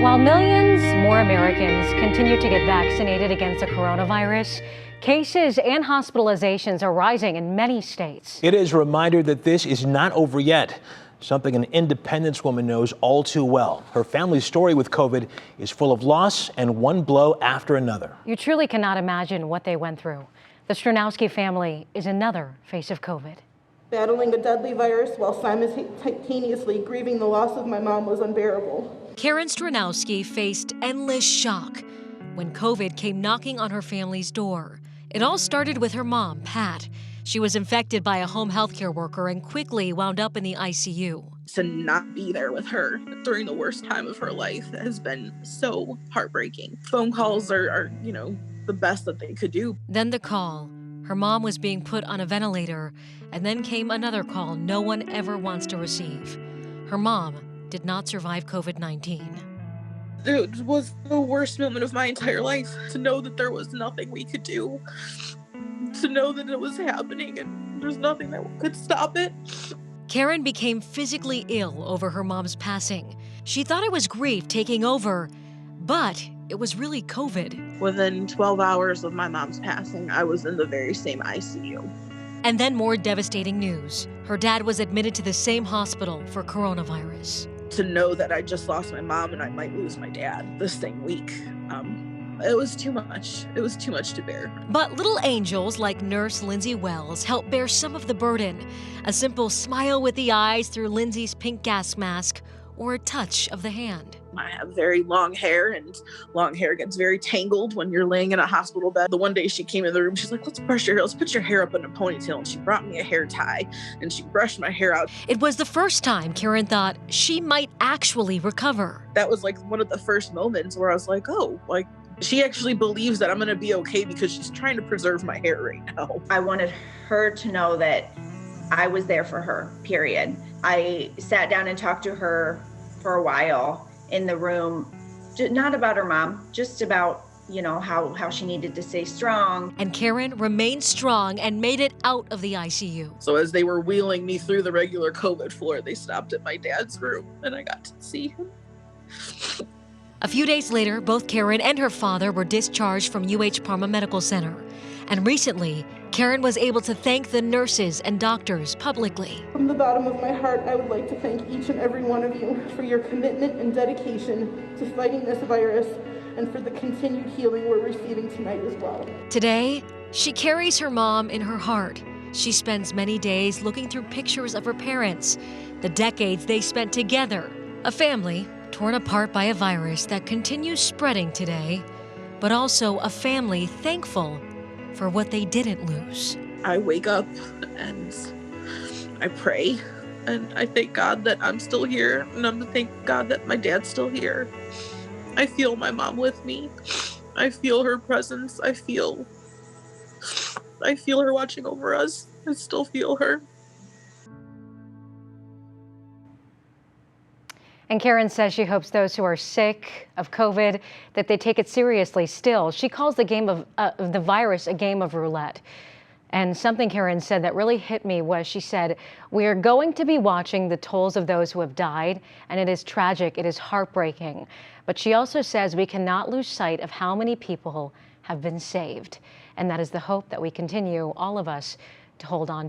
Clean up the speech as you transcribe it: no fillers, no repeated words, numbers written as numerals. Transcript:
While millions more Americans continue to get vaccinated against the coronavirus, cases and hospitalizations are rising in many states. It is a reminder that this is not over yet, something an Independence woman knows all too well. Her family's story with COVID is full of loss and one blow after another. You truly cannot imagine what they went through. The Stronowski family is another face of COVID. Battling a deadly virus while simultaneously grieving the loss of my mom was unbearable. Karen Stronowski faced endless shock when COVID came knocking on her family's door. It all started with her mom, Pat. She was infected by a home healthcare worker and quickly wound up in the ICU. To not be there with her during the worst time of her life has been so heartbreaking. Phone calls are the best that they could do. Then the call. Her mom was being put on a ventilator, and then came another call no one ever wants to receive. Her mom did not survive COVID-19. It was the worst moment of my entire life, to know that there was nothing we could do, to know that it was happening and there's nothing that could stop it. Karen became physically ill over her mom's passing. She thought it was grief taking over, but it was really COVID. Within 12 hours of my mom's passing, I was in the very same ICU. And then more devastating news. Her dad was admitted to the same hospital for coronavirus. To know that I just lost my mom and I might lose my dad the same week, it was too much. It was too much to bear. But little angels like nurse Lindsay Wells help bear some of the burden. A simple smile with the eyes through Lindsay's pink gas mask, or a touch of the hand. I have very long hair, and long hair gets very tangled when you're laying in a hospital bed. The one day she came in the room, she's like, let's brush your hair, let's put your hair up in a ponytail. And she brought me a hair tie and she brushed my hair out. It was the first time Karen thought she might actually recover. That was like one of the first moments where I was like, oh, like she actually believes that I'm gonna be okay because she's trying to preserve my hair right now. I wanted her to know that I was there for her, period. I sat down and talked to her for a while in the room, not about her mom, just about, how she needed to stay strong. And Karen remained strong and made it out of the ICU. So as they were wheeling me through the regular COVID floor, they stopped at my dad's room and I got to see him. A few days later, both Karen and her father were discharged from UH Parma Medical Center. And recently, Karen was able to thank the nurses and doctors publicly. From the bottom of my heart, I would like to thank each and every one of you for your commitment and dedication to fighting this virus and for the continued healing we're receiving tonight as well. Today, she carries her mom in her heart. She spends many days looking through pictures of her parents, the decades they spent together, a family torn apart by a virus that continues spreading today, but also a family thankful for what they didn't lose. I wake up and I pray and I thank God that I'm still here, and I'm to thank God that my dad's still here. I feel my mom with me. I feel her presence. I feel her watching over us. I still feel her. And Karen says she hopes those who are sick of COVID, that they take it seriously still. She calls the game of the virus a game of roulette. And something Karen said that really hit me was, she said, we are going to be watching the tolls of those who have died, and it is tragic, it is heartbreaking. But she also says we cannot lose sight of how many people have been saved. And that is the hope that we continue, all of us, to hold on to.